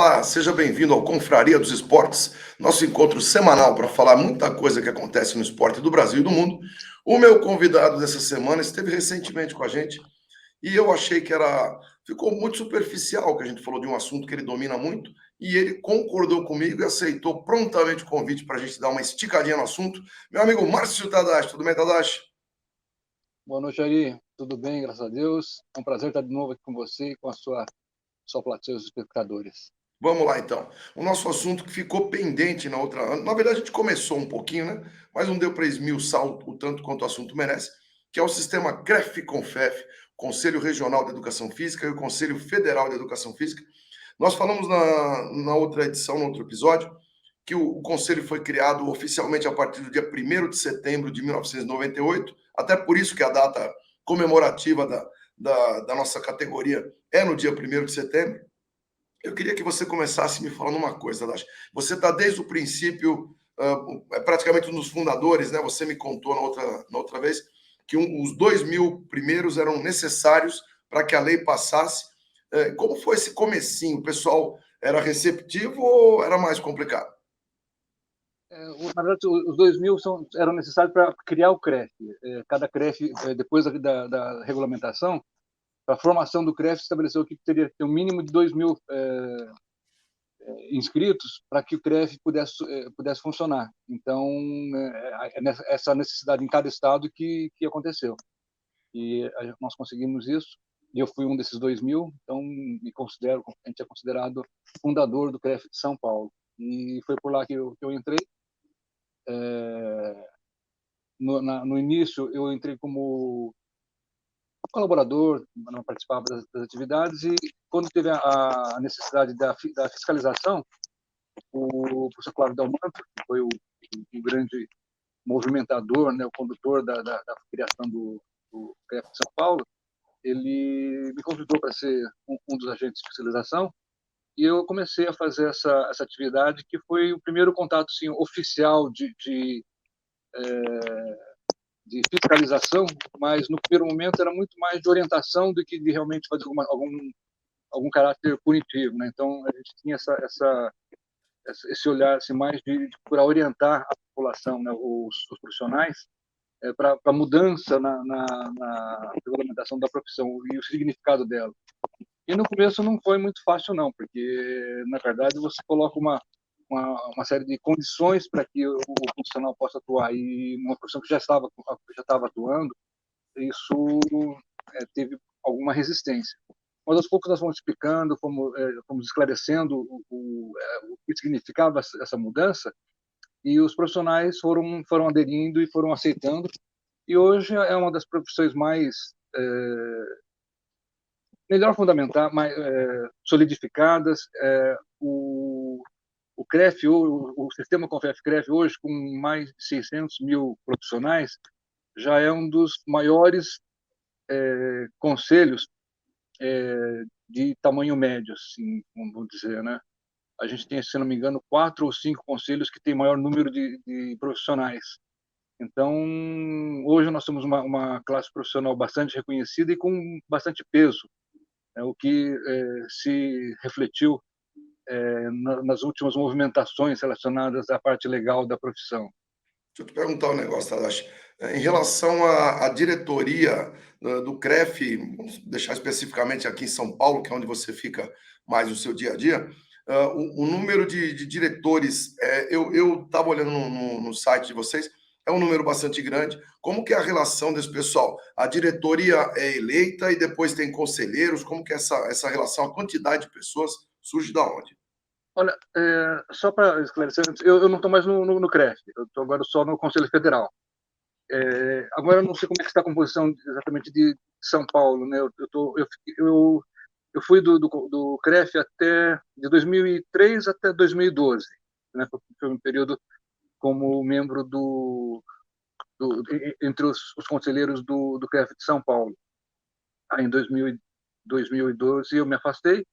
Olá, seja bem-vindo ao Confraria dos Esportes, nosso encontro semanal para falar muita coisa que acontece no esporte do Brasil e do mundo. O meu convidado dessa semana esteve recentemente com a gente e eu achei que ficou muito superficial, que a gente falou de um assunto que ele domina muito e ele concordou comigo e aceitou prontamente o convite para a gente dar uma esticadinha no assunto. Meu amigo Márcio Tadashi, tudo bem, Tadashi? Boa noite, Ari. Tudo bem, graças a Deus. É um prazer estar de novo aqui com você e com a sua plateia, os espectadores. Vamos lá, então. O nosso assunto que ficou pendente na outra. Na verdade, a gente começou um pouquinho, né? Mas não deu para esmiuçar o tanto quanto o assunto merece, que é o sistema CREF-CONFEF, Conselho Regional de Educação Física e o Conselho Federal de Educação Física. Nós falamos na outra edição, no outro episódio, que o conselho foi criado oficialmente a partir do dia 1º de setembro de 1998, até por isso que a data comemorativa da nossa categoria é no dia 1º de setembro. Eu queria que você começasse me falando uma coisa, Dash. Você está desde o princípio, é praticamente um dos fundadores, né? Você me contou na outra vez que os 2.000 primeiros eram necessários para que a lei passasse. Como foi esse comecinho? O pessoal era receptivo ou era mais complicado? Na verdade, os 2.000 eram necessários para criar o CREF. Cada CREF, depois da regulamentação, para a formação do CREF, estabeleceu que teria que ter um mínimo de 2.000 inscritos para que o CREF pudesse funcionar. Então, essa necessidade em cada estado que aconteceu. E nós conseguimos isso. E eu fui um desses 2.000, então a gente é considerado fundador do CREF de São Paulo. E foi por lá que eu entrei. No início, eu entrei como colaborador, não participava das atividades, e quando teve a necessidade da fiscalização, o professor Cláudio Dalmanto, que foi o grande movimentador, né, o condutor da criação do CREF de São Paulo, ele me convidou para ser um dos agentes de fiscalização, e eu comecei a fazer essa atividade, que foi o primeiro contato assim, oficial de fiscalização, mas no primeiro momento era muito mais de orientação do que de realmente fazer algum caráter punitivo, né? Então a gente tinha esse olhar assim, mais de procurar orientar a população, né? os profissionais, para a mudança na regulamentação da profissão e o significado dela. E no começo não foi muito fácil, não, porque, na verdade, você coloca uma série de condições para que o profissional possa atuar. E uma profissão que já estava atuando, isso teve alguma resistência. Mas aos poucos nós fomos explicando, fomos esclarecendo o que significava essa mudança, e os profissionais foram aderindo e foram aceitando. E hoje é uma das profissões melhor fundamentar, mais solidificadas. O CREF, o sistema CONFEF-CREF, hoje, com mais de 600 mil profissionais, já é um dos maiores conselhos de tamanho médio, assim, vamos dizer, né? A gente tem, se não me engano, 4 ou 5 conselhos que têm maior número de profissionais. Então, hoje nós temos uma classe profissional bastante reconhecida e com bastante peso, o que se refletiu nas últimas movimentações relacionadas à parte legal da profissão. Deixa eu te perguntar um negócio, Tadashi. Em relação à diretoria do CREF, vamos deixar especificamente aqui em São Paulo, que é onde você fica mais no seu dia a dia, o número de diretores, eu estava olhando no site de vocês, é um número bastante grande. Como que é a relação desse pessoal? A diretoria é eleita e depois tem conselheiros? Como que é essa relação? A quantidade de pessoas surge da onde? Olha, só para esclarecer, eu não estou mais no CREF, eu estou agora só no Conselho Federal. Agora eu não sei como é que está a composição exatamente de São Paulo, né? Eu fui do CREF de 2003 até 2012, né? Foi um período como membro entre os conselheiros do CREF de São Paulo. Aí em 2012 eu me afastei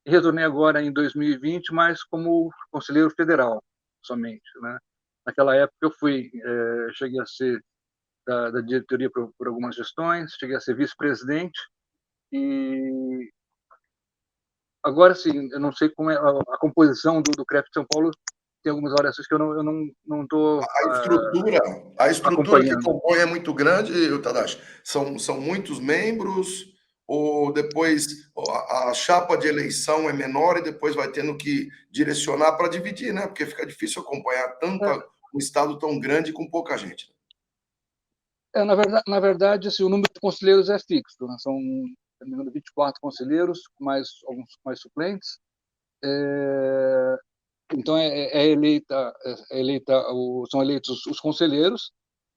e retornei agora em 2020, mas como conselheiro federal somente, né? Naquela época eu cheguei a ser da diretoria por algumas gestões, cheguei a ser vice-presidente e agora sim, eu não sei como é a composição do CREF de São Paulo, tem algumas variações que eu não estou A estrutura, a estrutura que acompanhando. compõe é muito grande, Tadashi. São muitos membros, ou depois a chapa de eleição é menor e depois vai tendo que direcionar para dividir, né? Porque fica difícil acompanhar um estado tão grande com pouca gente. Na verdade assim, o número de conselheiros é fixo, né? São, se não me engano, 24 conselheiros, mais alguns mais suplentes. Então são eleitos os conselheiros,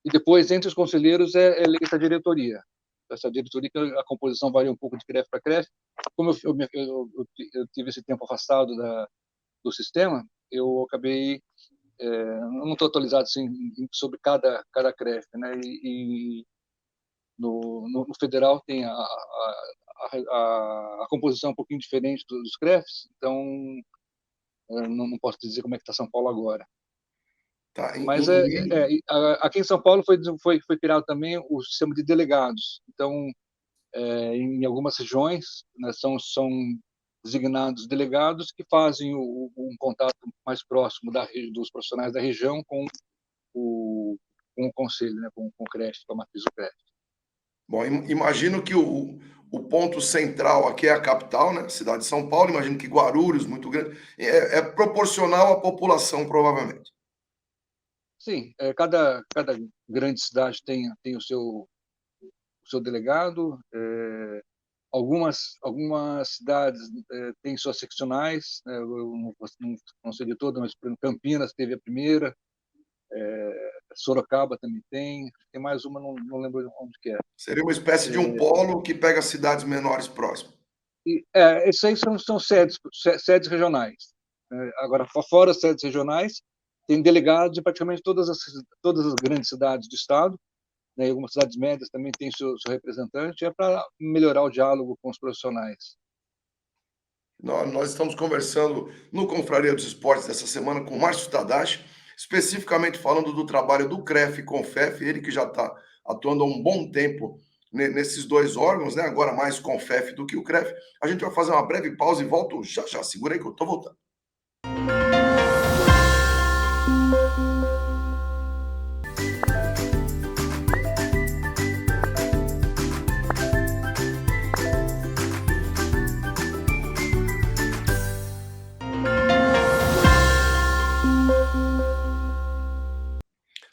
e depois, entre os conselheiros, é eleita a diretoria. Essa diretoria, a composição varia um pouco de CREF para CREF. Como eu tive esse tempo afastado do sistema, eu acabei não estou atualizado assim, sobre cada CREF, né? E no federal tem a composição um pouquinho diferente dos CREFs, então não posso dizer como é que está São Paulo agora. Tá? Mas aqui em São Paulo foi criado também o sistema de delegados. Então, em algumas regiões, né, são designados delegados que fazem um contato mais próximo dos profissionais da região com o conselho, né, com o CREF, com a matriz do CREF. Bom, imagino que o ponto central aqui é a capital, né? Cidade de São Paulo. Imagino que Guarulhos, muito grande, é proporcional à população, provavelmente. Sim, cada grande cidade tem o seu delegado. Algumas cidades têm suas seccionais, né? Eu não sei de todo, mas por exemplo, Campinas teve a primeira, Sorocaba também tem mais uma, não lembro onde que é. Seria uma espécie de um polo que pega cidades menores próximas. Esses aí são sedes regionais. Agora, fora as sedes regionais, tem delegados de praticamente todas as grandes cidades do estado, né? Algumas cidades médias também têm seu representante, para melhorar o diálogo com os profissionais. Nós estamos conversando no Confraria dos Esportes dessa semana com o Márcio Tadashi, especificamente falando do trabalho do CREF e CONFEF, ele que já está atuando há um bom tempo nesses dois órgãos, né? Agora mais CONFEF do que o CREF. A gente vai fazer uma breve pausa e volto já já. Segura aí que eu estou voltando.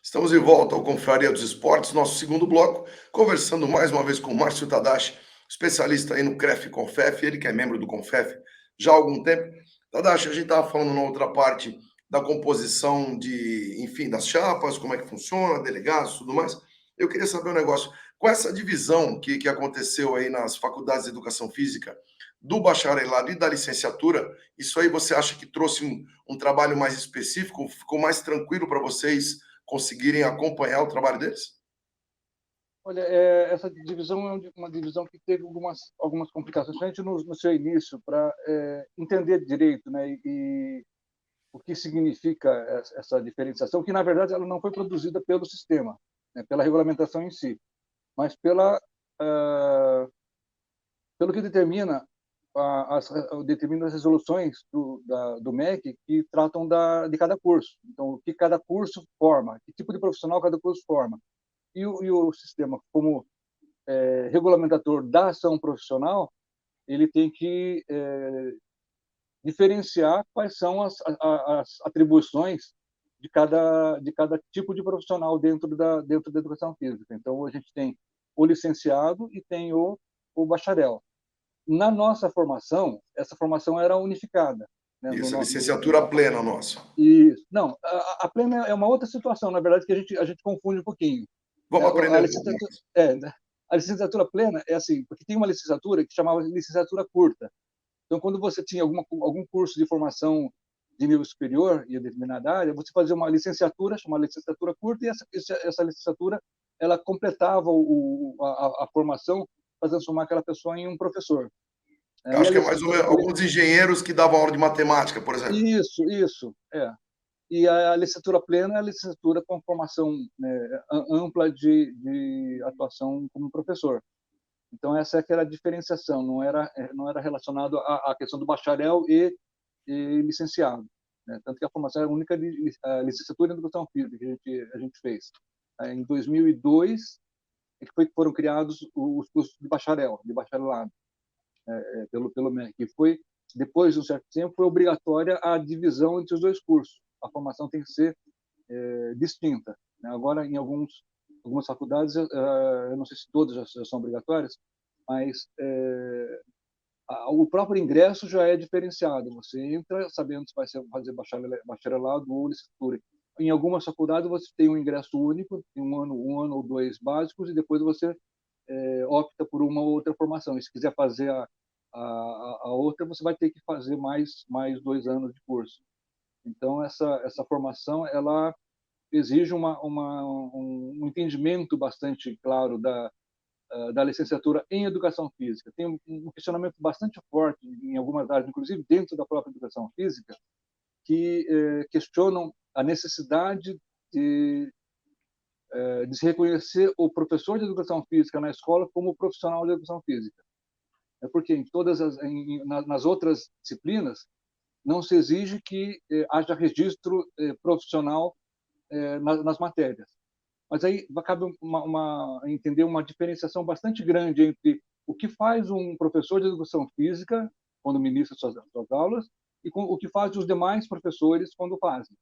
Estamos de volta ao Confraria dos Esportes, nosso segundo bloco, conversando mais uma vez com o Márcio Tadashi, especialista aí no CREF e CONFEF, ele que é membro do CONFEF já há algum tempo. Tadashi, a gente estava falando na outra parte da composição enfim, das chapas, como é que funciona, delegados, tudo mais. Eu queria saber um negócio, com essa divisão que aconteceu aí nas faculdades de educação física, do bacharelado e da licenciatura, isso aí você acha que trouxe um trabalho mais específico, ficou mais tranquilo para vocês conseguirem acompanhar o trabalho deles? Olha, essa divisão é uma divisão que teve algumas complicações, principalmente no seu início, para entender direito, né, e o que significa essa diferenciação, que na verdade ela não foi produzida pelo sistema, né, pela regulamentação em si, mas pelo que determina as resoluções do MEC que tratam de cada curso. Então, o que cada curso forma, que tipo de profissional cada curso forma. E o sistema, como regulamentador da ação profissional, ele tem que diferenciar quais são as atribuições de cada tipo de profissional dentro da educação física. Então, a gente tem o licenciado e tem o bacharel. Na nossa formação, essa formação era unificada. Né? Isso, a licenciatura plena nossa. Não, a plena é uma outra situação, na verdade, que a gente confunde um pouquinho. Vamos aprender um pouco. A licenciatura plena é assim, porque tem uma licenciatura que chamava de licenciatura curta. Então, quando você tinha algum curso de formação de nível superior em determinada área, você fazia uma licenciatura, chamada licenciatura curta, e essa licenciatura ela completava a formação para transformar aquela pessoa em um professor. Eu acho que é mais ou menos alguns engenheiros que davam aula de matemática, por exemplo. Isso. E a licenciatura plena é a licenciatura com formação, né, ampla de atuação como professor. Então, essa é que era a diferenciação, não era relacionado à questão do bacharel e licenciado, né? Tanto que a formação era a única a licenciatura em educação física que a gente fez. Em 2002, foram criados os cursos de bacharelado, pelo MEC, que foi, depois de um certo tempo, foi obrigatória a divisão entre os dois cursos. A formação tem que ser distinta, né? Agora, em algumas faculdades, eu não sei se todas já são obrigatórias, mas o próprio ingresso já é diferenciado. Você entra sabendo se vai fazer bacharelado ou licenciatura. Em algumas faculdades você tem um ingresso único, um ano ou dois básicos, e depois você opta por uma ou outra formação. E se quiser fazer a outra, você vai ter que fazer mais 2 anos de curso. Então essa formação ela exige um entendimento bastante claro da licenciatura em educação física. Tem um questionamento bastante forte em algumas áreas, inclusive dentro da própria educação física, que questionam a necessidade de se reconhecer o professor de educação física na escola como profissional de educação física. É porque nas outras disciplinas não se exige que haja registro profissional nas matérias. Mas aí cabe entender uma diferenciação bastante grande entre o que faz um professor de educação física quando ministra suas aulas e com o que faz os demais professores quando fazem.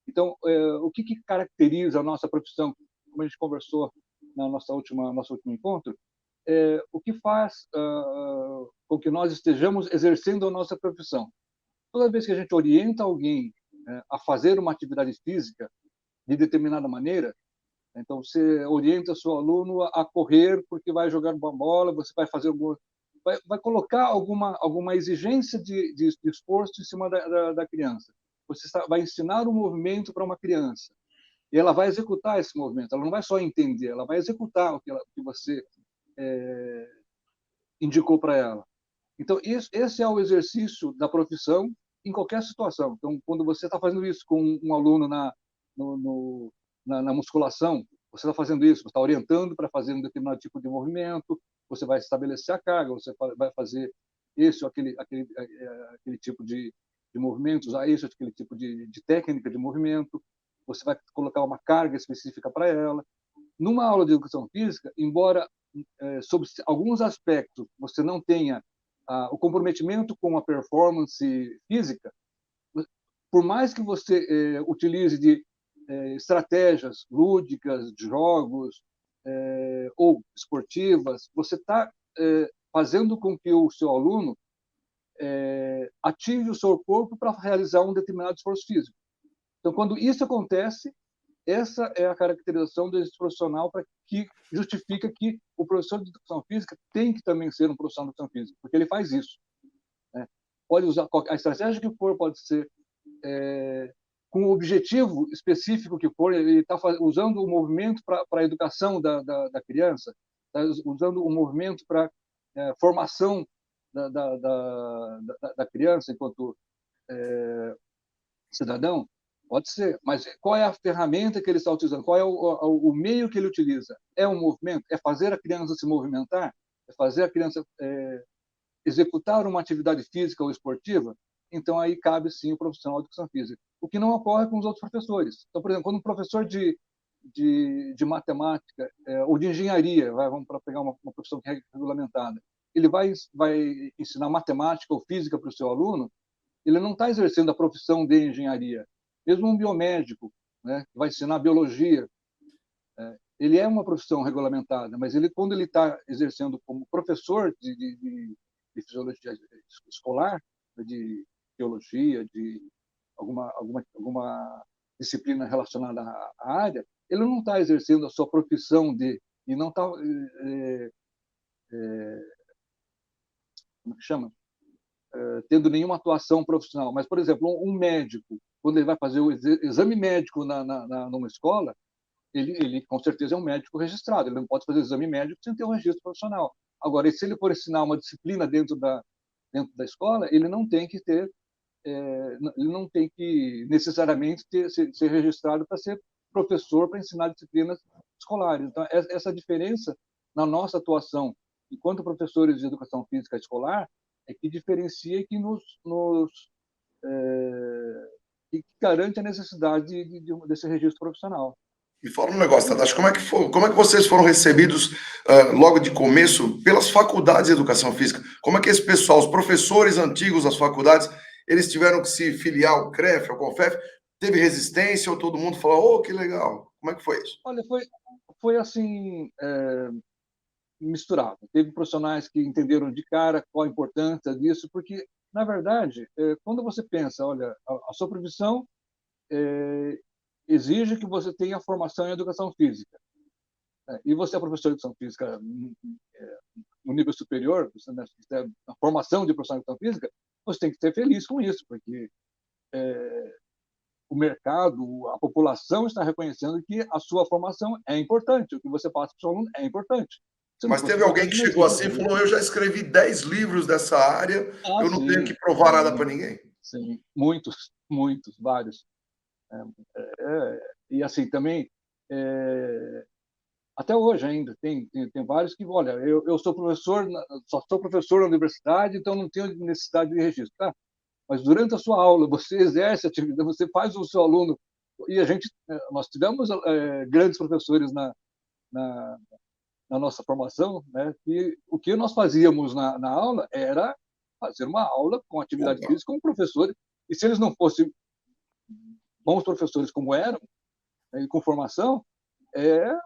Então, o que caracteriza a nossa profissão, como a gente conversou na nosso último encontro, o que faz com que nós estejamos exercendo a nossa profissão. Toda vez que a gente orienta alguém a fazer uma atividade física de determinada maneira, então você orienta seu aluno a correr porque vai jogar uma bola, você vai fazer vai colocar alguma exigência de esforço em cima da criança. Você vai ensinar um movimento para uma criança e ela vai executar esse movimento. Ela não vai só entender, ela vai executar o que você indicou para ela. Então esse é o exercício da profissão em qualquer situação. Então quando você está fazendo isso com um aluno na musculação, você está fazendo isso, você está orientando para fazer um determinado tipo de movimento, você vai estabelecer a carga, você vai fazer esse ou aquele tipo de movimento, usar esse ou aquele tipo de técnica de movimento, você vai colocar uma carga específica para ela. Numa aula de educação física, embora sobre alguns aspectos você não tenha o comprometimento com a performance física, por mais que você utilize de estratégias lúdicas, de jogos ou esportivas, você está fazendo com que o seu aluno ative o seu corpo para realizar um determinado esforço físico. Então, quando isso acontece, essa é a caracterização do exercício profissional que justifica que o professor de educação física tem que também ser um profissional de educação física, porque ele faz isso, né? Pode usar a estratégia que for, pode ser com o objetivo específico que for, ele está usando o movimento para a educação da criança, está usando o movimento para formação da criança enquanto cidadão, pode ser, mas qual é a ferramenta que ele está utilizando? Qual é o meio que ele utiliza? É um movimento? É fazer a criança se movimentar? É fazer a criança executar uma atividade física ou esportiva? Então, aí cabe, sim, o profissional de educação física. O que não ocorre com os outros professores. Então, por exemplo, quando um professor de matemática ou de engenharia, vamos para pegar uma profissão que é regulamentada, ele vai ensinar matemática ou física para o seu aluno, ele não está exercendo a profissão de engenharia. Mesmo um biomédico, né, que vai ensinar biologia, ele é uma profissão regulamentada, mas quando ele está exercendo como professor de fisiologia escolar, de biologia, de alguma disciplina relacionada à área, ele não está exercendo a sua profissão e não está como que chama? Tendo nenhuma atuação profissional. Mas, por exemplo, um médico, quando ele vai fazer o exame médico numa escola, ele com certeza é um médico registrado, ele não pode fazer exame médico sem ter um registro profissional. Agora, se ele for ensinar uma disciplina dentro da escola, ele não tem que necessariamente ser registrado para ser professor, para ensinar disciplinas escolares. Então, essa diferença na nossa atuação enquanto professores de educação física escolar, é que diferencia e que que garante a necessidade desse registro profissional. Me fala um negócio, Tadashi, como é que vocês foram recebidos logo de começo pelas faculdades de educação física? Como é que esse pessoal, os professores antigos das faculdades, eles tiveram que se filiar ao CREF, ao CONFEF? Teve resistência ou todo mundo falou, oh, que legal? Como é que foi isso? Olha, foi assim, misturado. Teve profissionais que entenderam de cara qual a importância disso, porque, na verdade, quando você pensa, olha, a sua profissão exige que você tenha formação em educação física. E você é professor de educação física no nível superior, você tem a formação de professor de educação física, você tem que ser feliz com isso, porque o mercado, a população está reconhecendo que a sua formação é importante, o que você passa para o seu aluno é importante. Mas teve alguém que chegou assim e falou, eu já escrevi 10 livros dessa área, eu não tenho que provar nada para ninguém. Sim, muitos, vários. E assim, também, até hoje ainda, tem vários que, olha, eu sou professor, só sou professor na universidade, então não tenho necessidade de registro. Tá? Mas durante a sua aula, você exerce a atividade, você faz o seu aluno. E nós tivemos grandes professores na nossa formação, né? E o que nós fazíamos na aula era fazer uma aula com atividade física com professores. E se eles não fossem bons professores como eram, né, com formação,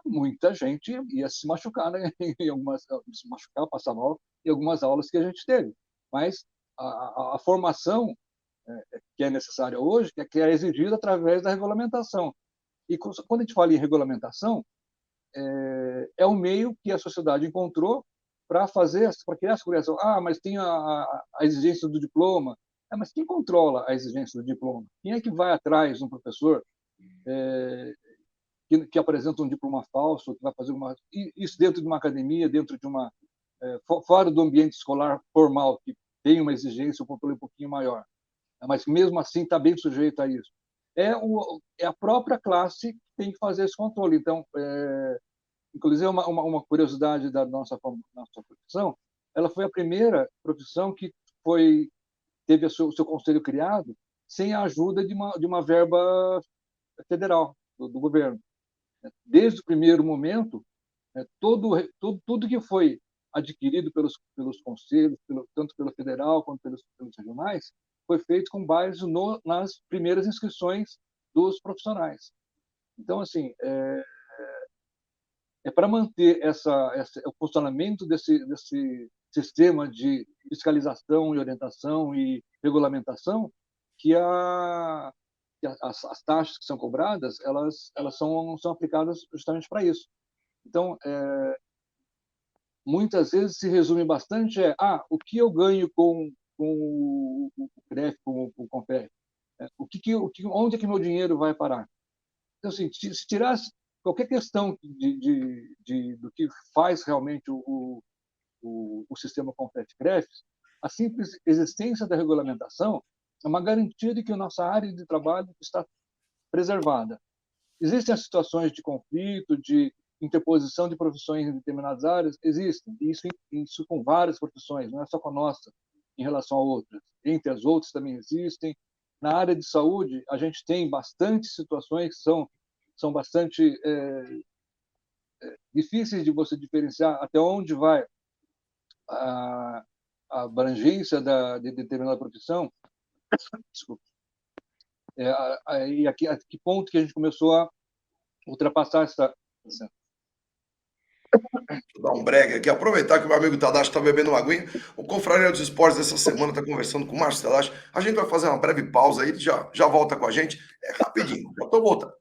muita gente ia se machucar, né? Se machucar, passar mal em algumas aulas que a gente teve. Mas a formação que é necessária hoje, que é exigida através da regulamentação. E quando a gente fala em regulamentação, é um meio que a sociedade encontrou para criar a segurança. Mas tem a exigência do diploma. Mas quem controla a exigência do diploma? Quem é que vai atrás de um professor que apresenta um diploma falso, que vai fazer isso dentro de uma academia, dentro de fora do ambiente escolar formal, que tem uma exigência, um controle um pouquinho maior, mas mesmo assim está bem sujeito a isso. É a própria classe que tem que fazer esse controle. Então, inclusive, uma curiosidade da nossa profissão, ela foi a primeira profissão que teve o seu conselho criado sem a ajuda de uma verba federal, do governo. Desde o primeiro momento, tudo que foi adquirido pelos conselhos, tanto pelo federal quanto pelos regionais, foi feito com base nas primeiras inscrições dos profissionais. Então, assim, para manter o funcionamento desse sistema de fiscalização e orientação e regulamentação que as taxas que são cobradas, elas são aplicadas justamente para isso. Então, muitas vezes se resume bastante o que eu ganho com o CREF, com o CONFEF? Onde é que meu dinheiro vai parar? Então, assim, se tirasse qualquer questão do que faz realmente o sistema CONFEF-CREF, a simples existência da regulamentação é uma garantia de que a nossa área de trabalho está preservada. Existem as situações de conflito, de interposição de profissões em determinadas áreas? Existem. Isso com várias profissões, não é só com a nossa em relação a outras. Entre as outras também existem. Na área de saúde, a gente tem bastante situações que são bastante difíceis de você diferenciar até onde vai a abrangência de determinada profissão. Desculpa. E a que ponto que a gente começou a ultrapassar essa... Vou dar um break aqui, aproveitar que o meu amigo Tadashi está bebendo uma aguinha. O Confraria dos Esportes dessa semana está conversando com o Márcio Tadashi. A gente vai fazer uma breve pausa aí, já volta com a gente. É rapidinho, já estou voltando.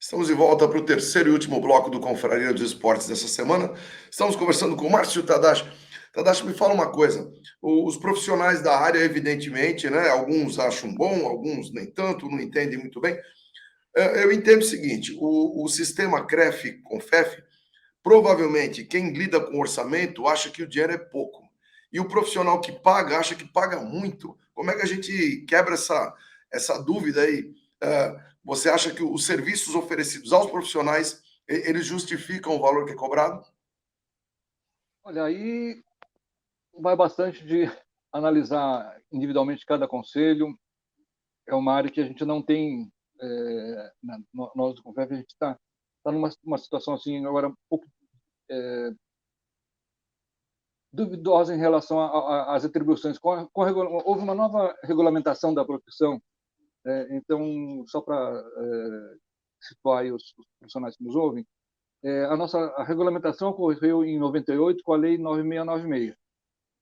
Estamos de volta para o terceiro e último bloco do Confraria dos Esportes dessa semana. Estamos conversando com o Márcio Tadashi. Tadashi, me fala uma coisa. Os profissionais da área, evidentemente, né, alguns acham bom, alguns nem tanto, não entendem muito bem. Eu entendo o seguinte: o sistema CREF-CONFEF, provavelmente quem lida com orçamento acha que o dinheiro é pouco. E o profissional que paga acha que paga muito. Como é que a gente quebra essa dúvida aí? Você acha que os serviços oferecidos aos profissionais, eles justificam o valor que é cobrado? Olha, aí vai bastante de analisar individualmente cada conselho. É uma área que a gente não tem, nós do Confef, a gente está numa situação assim agora um pouco duvidosa em relação às atribuições. Houve uma nova regulamentação da profissão, então, só para situar aí os profissionais que nos ouvem, a regulamentação ocorreu em 98 com a Lei 9696,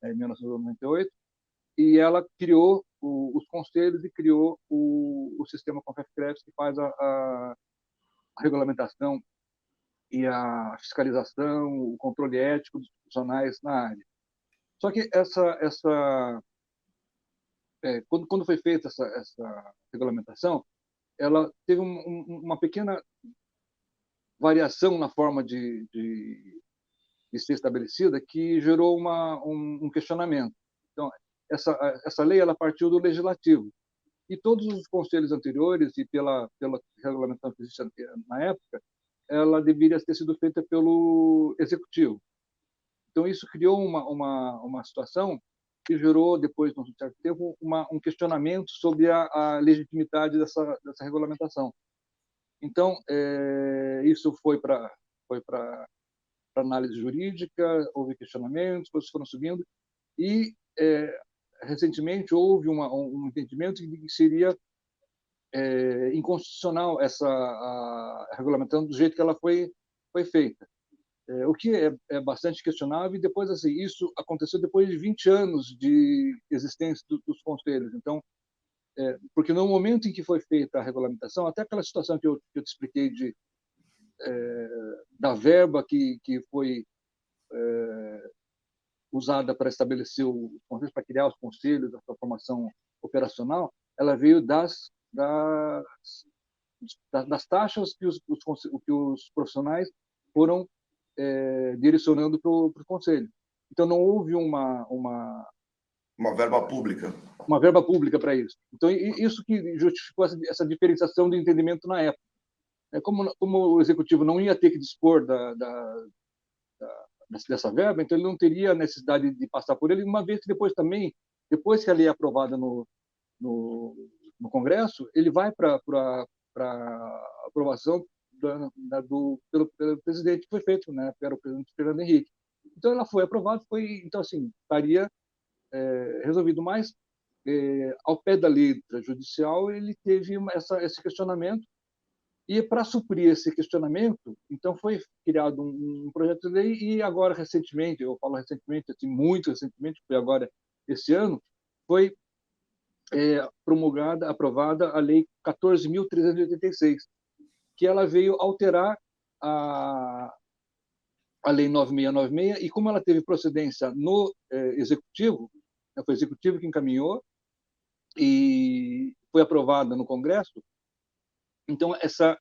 em 1998, e ela criou os conselhos e criou o sistema Confef-CREF, que faz a regulamentação e a fiscalização, o controle ético dos profissionais na área. Só que quando foi feita essa regulamentação, ela teve uma pequena variação na forma de ser estabelecida que gerou um questionamento. Então, essa lei ela partiu do legislativo e todos os conselhos anteriores e pela regulamentação que existia na época, ela deveria ter sido feita pelo executivo. Então isso criou uma situação que gerou depois de um certo tempo um questionamento sobre a legitimidade dessa regulamentação. Então isso foi para análise jurídica, houve questionamentos, coisas foram subindo e recentemente houve um entendimento de que seria inconstitucional a regulamentação do jeito que ela foi feita. O que é bastante questionável, e depois, assim, isso aconteceu depois de 20 anos de existência dos conselhos. Então, porque no momento em que foi feita a regulamentação, até aquela situação que eu te expliquei da verba que foi usada para estabelecer os conselhos, para criar os conselhos, a sua formação operacional, ela veio das taxas que os profissionais foram direcionando para o conselho. Então, não houve Uma verba pública. uma verba pública para isso. Então, isso que justificou essa diferenciação de entendimento na época. Como o executivo não ia ter que dispor dessa verba, então ele não teria necessidade de passar por ele, uma vez que depois que a lei é aprovada no Congresso, ele vai para aprovação pelo presidente, que foi feito, né, que era o presidente Fernando Henrique. Então ela foi aprovada, então assim, estaria resolvido, mas ao pé da letra judicial ele teve esse questionamento, e para suprir esse questionamento, então foi criado um projeto de lei, e agora recentemente, eu falo recentemente, assim, muito recentemente, foi agora esse ano, foi promulgada, aprovada a Lei 14.386, que ela veio alterar a Lei 9696, e como ela teve procedência no Executivo, né, foi o Executivo que encaminhou e foi aprovada no Congresso, então essa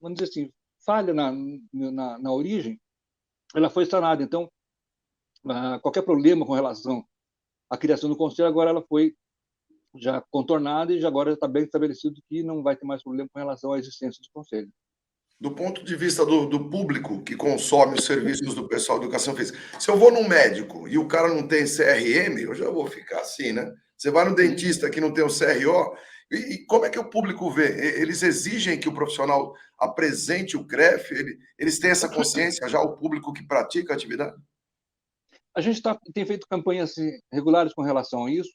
vamos dizer assim, falha na origem, ela foi sanada. Então, qualquer problema com relação à criação do Conselho, agora ela foi já contornada e já agora está bem estabelecido que não vai ter mais problema com relação à existência do Conselho. Do ponto de vista do público que consome os serviços do pessoal de educação física, se eu vou no médico e o cara não tem CRM, eu já vou ficar assim, né? Você vai no dentista que não tem o CRO, e como é que o público vê? Eles exigem que o profissional apresente o CREF? Eles têm essa consciência já, o público que pratica a atividade? A gente tem feito campanhas assim, regulares com relação a isso.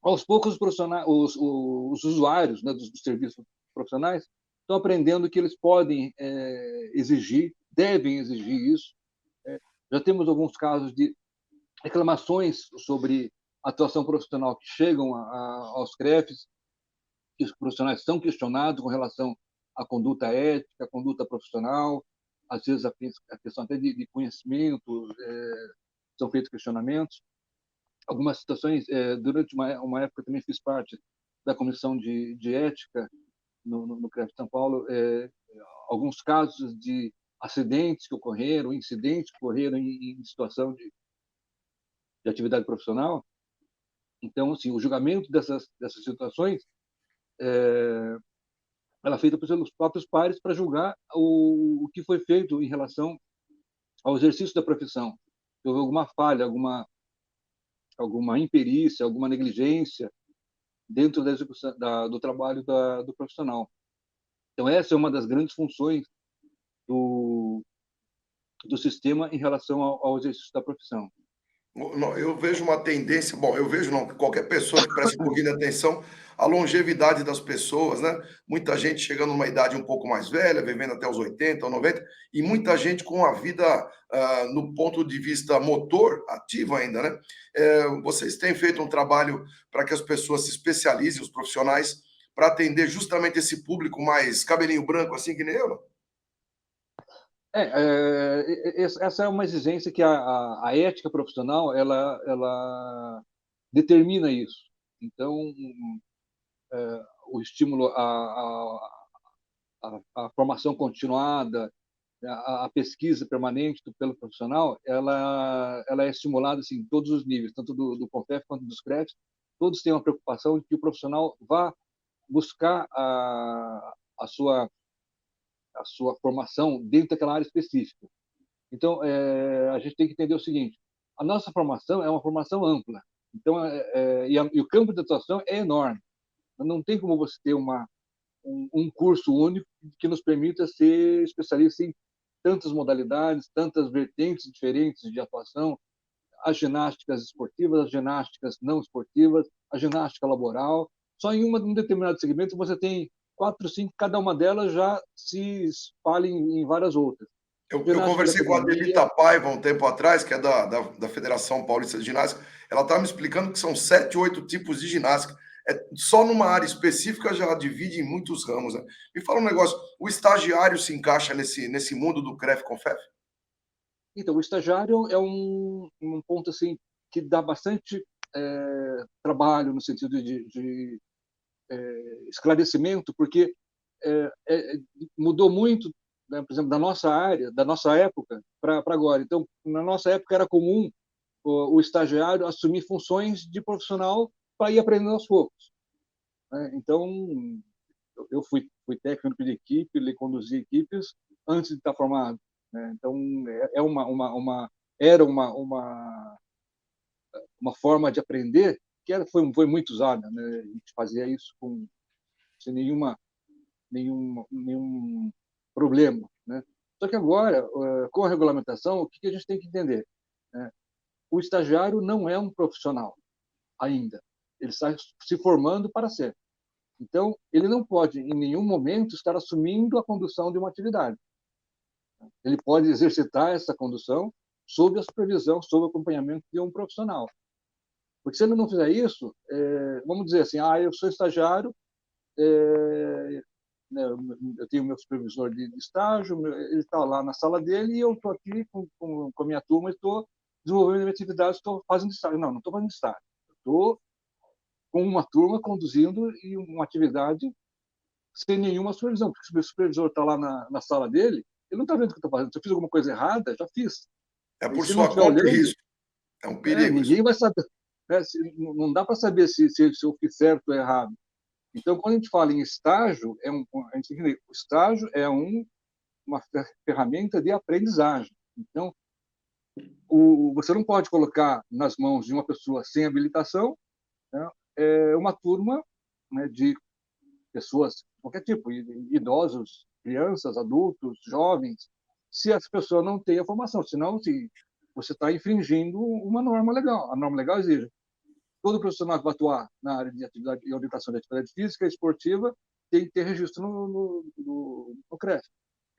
Aos poucos, os profissionais, os usuários, né, dos serviços profissionais estão aprendendo que eles podem exigir, devem exigir isso. Já temos alguns casos de reclamações sobre atuação profissional que chegam aos CREFs, que os profissionais são questionados com relação à conduta ética, à conduta profissional, às vezes a questão até de conhecimento, são feitos questionamentos. algumas situações, durante uma época também fiz parte da comissão de ética no CREF de São Paulo, alguns casos de acidentes que ocorreram, incidentes que ocorreram em situação de atividade profissional. Então, assim, o julgamento dessas situações ela é feita pelos próprios pares para julgar o que foi feito em relação ao exercício da profissão. Se houve alguma falha, alguma imperícia, alguma negligência dentro da execução do trabalho do profissional. Então, essa é uma das grandes funções do sistema em relação ao exercício da profissão. Eu vejo uma tendência, bom, eu vejo não, qualquer pessoa que presta um pouquinho de atenção, a longevidade das pessoas, né? Muita gente chegando numa idade um pouco mais velha, vivendo até os 80 ou 90, e muita gente com a vida no ponto de vista motor ativo ainda, né? Vocês têm feito um trabalho para que as pessoas se especializem, os profissionais, para atender justamente esse público mais cabelinho branco, assim que nem eu, não? Essa é uma exigência que a ética profissional ela determina isso. Então, o estímulo à formação continuada, a pesquisa permanente pelo profissional, ela é estimulada assim, em todos os níveis, tanto do CONFEF quanto dos CREFs. Todos têm uma preocupação de que o profissional vá buscar a sua formação dentro daquela área específica. Então, a gente tem que entender o seguinte: a nossa formação é uma formação ampla. Então, e o campo de atuação é enorme. Não tem como você ter um curso único que nos permita ser especialista em tantas modalidades, tantas vertentes diferentes de atuação, as ginásticas esportivas, as ginásticas não esportivas, a ginástica laboral. Só em um determinado segmento você tem 4, 5, cada uma delas já se espalha em várias outras. Eu Ginástica de conversei com a academia. Delita Paiva um tempo atrás, que é da Federação Paulista de Ginástica. Ela estava me explicando que são 7, 8 tipos de ginástica. Só numa área específica já divide em muitos ramos. Né? Me fala um negócio: o estagiário se encaixa nesse mundo do CREF Confef? Então, o estagiário é um ponto assim que dá bastante trabalho no sentido de esclarecimento, porque mudou muito, né, por exemplo, da nossa área, da nossa época para agora. Então, na nossa época era comum o estagiário assumir funções de profissional para ir aprendendo aos poucos. Né? Então, eu fui técnico de equipe, conduzi equipes antes de estar formado. Né? Então, era uma forma de aprender que foi muito usada. Né? A gente fazia isso sem nenhum problema. Né? Só que agora, com a regulamentação, o que a gente tem que entender? Né? O estagiário não é um profissional ainda. Ele está se formando para ser. Então, ele não pode, em nenhum momento, estar assumindo a condução de uma atividade. Ele pode exercitar essa condução sob a supervisão, sob o acompanhamento de um profissional. Porque se ele não fizer isso, vamos dizer assim, eu sou estagiário, né, eu tenho meu supervisor de estágio, ele está lá na sala dele e eu estou aqui com a minha turma e estou desenvolvendo minha atividade, estou fazendo estágio. Não estou fazendo estágio. Estou com uma turma conduzindo e uma atividade sem nenhuma supervisão, porque se o meu supervisor está lá na sala dele, ele não está vendo o que eu estou fazendo. Se eu fiz alguma coisa errada, já fiz. É E por se não sua estiver conta e olhando, risco. É um perigo isso. ninguém vai saber. Né? Não dá para saber se eu fiz certo ou errado. Então, quando a gente fala em estágio, a gente tem que entender, o estágio é uma ferramenta de aprendizagem. Então, você não pode colocar nas mãos de uma pessoa sem habilitação, né, uma turma, né, de pessoas de qualquer tipo, idosos, crianças, adultos, jovens, se essa pessoa não tem a formação, senão você está infringindo uma norma legal. A norma legal exige todo profissional que vai atuar na área de atividade e orientação de atividade física e esportiva tem que ter registro no CREF.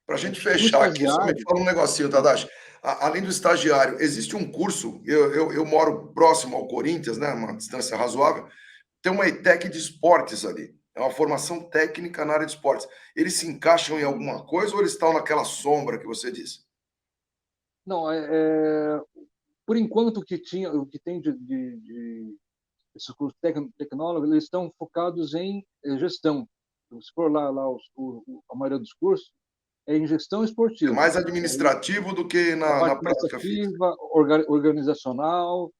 Para a gente O fechar aqui, só me estagiário, fala um negocinho, Tadashi. Além do estagiário, existe um curso, eu moro próximo ao Corinthians, né, uma distância razoável, tem uma ETEC de esportes ali. É uma formação técnica na área de esportes. Eles se encaixam em alguma coisa ou eles estão naquela sombra que você disse? não, por enquanto, o que tem esses cursos tecnólogos, eles estão focados em gestão. Se for lá a maioria dos cursos, é em gestão É esportiva. mais administrativo do que A na parte prática física. administrativa, organizacional.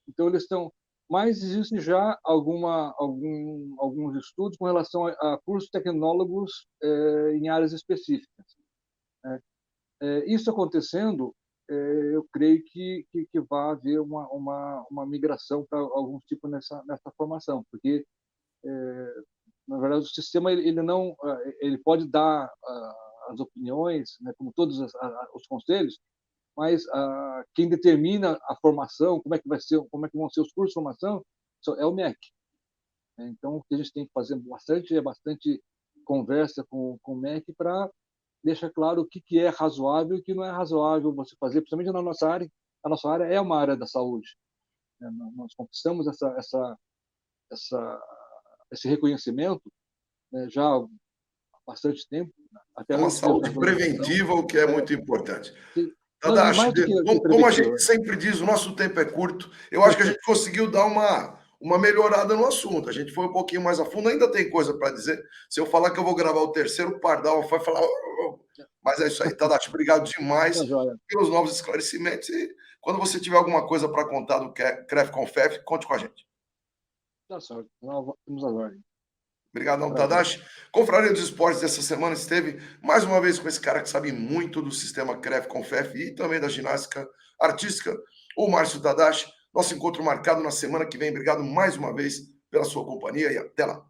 Então, eles estão... Mas existe já alguns estudos com relação a cursos tecnólogos em áreas específicas. Isso acontecendo, eu creio que vai haver uma migração para alguns tipos nessa formação, porque, na verdade, o sistema ele pode dar as opiniões, né, como todos os conselhos, mas quem determina a formação, como é que vão ser os cursos de formação, é o MEC. Então, o que a gente tem que fazer bastante conversa com o MEC para deixar claro o que é razoável e o que não é razoável você fazer, principalmente na nossa área. A nossa área é uma área da saúde. Nós conquistamos esse reconhecimento, né, já há bastante tempo, até É uma antes mesmo da saúde regulamentação. preventiva, o que é muito importante. E Tadashi, mais do que como a preventiva, gente sempre diz, o nosso tempo é curto. Eu acho que a gente conseguiu dar uma melhorada no assunto. A gente foi um pouquinho mais a fundo. Ainda tem coisa para dizer. Se eu falar que eu vou gravar o terceiro, o Pardal vai falar. Mas é isso aí. Tadashi, obrigado demais tá joia. pelos novos esclarecimentos. E quando você tiver alguma coisa para contar do CREF Confef, conte com a gente. Tá certo. Nós temos a ordem. Obrigadão, Prazer. Tadashi. Confraria dos Esportes dessa semana esteve mais uma vez com esse cara que sabe muito do sistema CREF Confef e também da ginástica artística, o Márcio Tadashi. Nosso encontro marcado na semana que vem. Obrigado mais uma vez pela sua companhia e até lá.